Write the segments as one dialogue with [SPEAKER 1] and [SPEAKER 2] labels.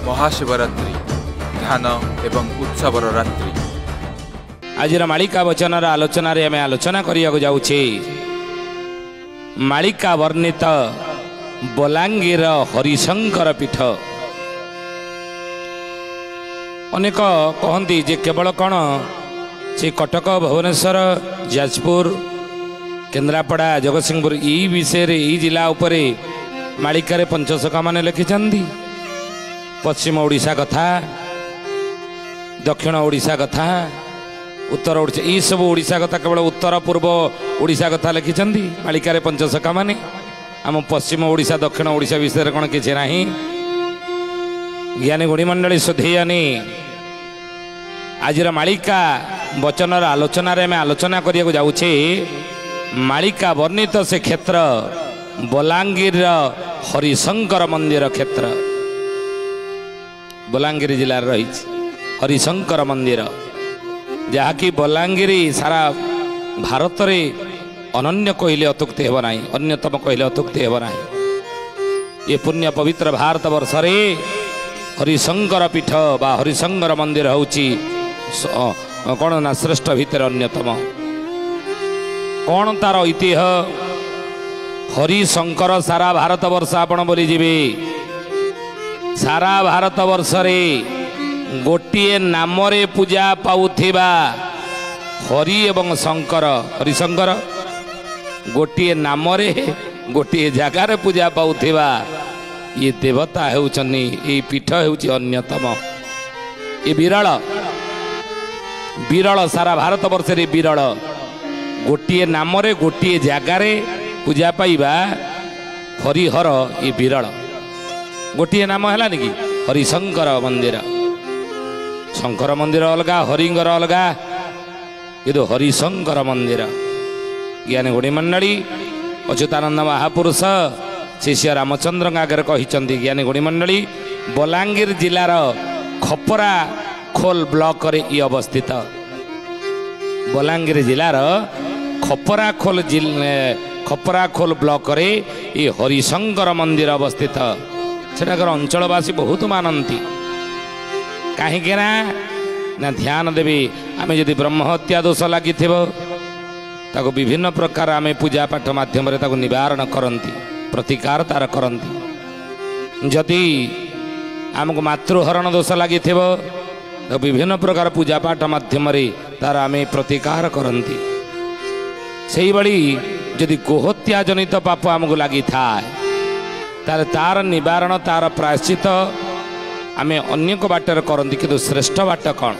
[SPEAKER 1] महाशिवरात्रि ध्यान एवं उत्सवर रात्रि।
[SPEAKER 2] आज मालिका वचन आलोचन आम आलोचना करने जाऊे मालिका वर्णित बलांगीर हरिशंकर पीठ। अनेक कहती जे केवल कौन से कटक भुवनेश्वर जाजपुर केन्द्रापड़ा जगतसिंहपुर यही विषय यही जिला उपरे मालिकार पंचसखा मान लिखिं पश्चिम ओडिशा कथा दक्षिण ओडिशा कथा उत्तर ओडिशा ये सब ओडिशा कथा केवल उत्तर पूर्व ओडिशा कथा लिखिं मालिकार पंचसखा मान आम पश्चिम ओडिशा दक्षिण ओडिशा विषय कौन किसी ना ज्ञानी गुणीमंडली सुधीयानी आज मालिका वचन आलोचन आलोचना करने जाऊे मालिका वर्णित से क्षेत्र बलांगीर हरिशंकर मंदिर क्षेत्र बलांगीर जिलार रही हरिशंकर मंदिर जहाँकि बलांगीर सारा भारत रे अनन्य कहले अतुक्ति हेब नाही अन्यतम कहले अतुक्ति हेब नाही। ये पुण्य पवित्र भारत वर्ष रे हरिशंकर पीठ बा हरिशंकर मंदिर होउची कौन ना श्रेष्ठ भितर अन्यतम। कौन तार ऐतिह्य हरिशंकर सारा भारत वर्ष आपण बोली जीवे सारा भारत वर्ष रे गोटिए नाम रे पूजा पाउथिबा हरि एवं शंकर हरिशंकर गोटिए नाम रे गोटिए जगार पूजा पाउथिबा ये देवता हेउचनी ये पीठ हेउची अन्यतम। ये विरल विरल सारा भारत वर्ष रे विरल गोटिए नाम रे गोटिए जगार पूजा पाइबा हरिहर ये विरल गोटिए नाम है कि हरिशंकर मंदिर। शंकर मंदिर अलगा हरिंगर अलगा ये तो हरिशंकर मंदिर। ज्ञानी गुणी मंडली अच्युतानंद महापुरुष शिष्य रामचंद्र आगे कहते ज्ञानी गुणी मंडली बलांगीर जिलार खपरा खोल ब्लॉक रे ये अवस्थित बलांगीर जिलार खपरा खोल ब्लॉक रे ये हरिशंकर मंदिर अवस्थित। सेठाकर अंचलवासी बहुत मानती कहीं ना ध्यान देवी आम जदि ब्रह्महत्या दोष लगी ताको विभिन्न प्रकार आम पूजा पाठ माध्यम निवारण करती प्रतिकार तार करती। जदि आमको मातृहरण दोष लगी तो विभिन्न प्रकार पूजा पाठ माध्यम तार आम प्रतिकार करती। से भाई जदि गोहत्या जनित पाप आमको लगी था तार निवारण तार प्रायश्चित आम अन्य को बाटर करती कि श्रेष्ठ बाट कौन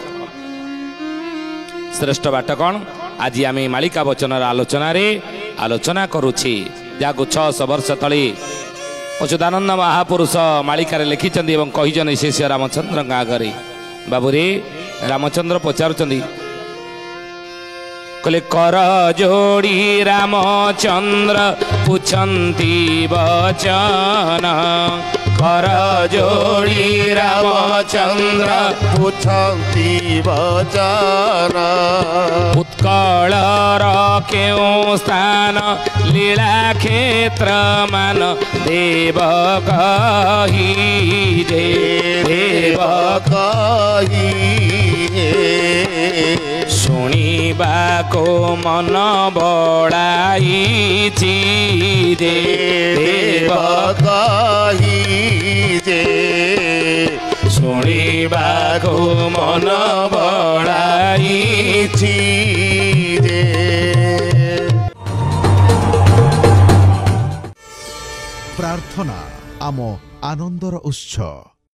[SPEAKER 2] श्रेष्ठ बाट कौन आज आम मालिका वचन आलोचना करुछि जहाँ 600 वर्ष तले अच्युतानंद महापुरुष मालिकार लिखिं और कही शिष्य रामचंद्र आगे बाबूरे रामचंद्र पचारुचंदी कहले कर जोड़ी रामचंद्र पूछती वचन कर जोड़ी रामचंद्र
[SPEAKER 3] पूछती वचन
[SPEAKER 2] उत्कलर क्यों स्थान लीला क्षेत्र मान देव कही
[SPEAKER 3] देव कही
[SPEAKER 2] शुणिबा को मन बड़ाई
[SPEAKER 3] देव कही
[SPEAKER 2] शुणिबा को मन बड़ाई
[SPEAKER 4] प्रार्थना आम आनंदर उत्स।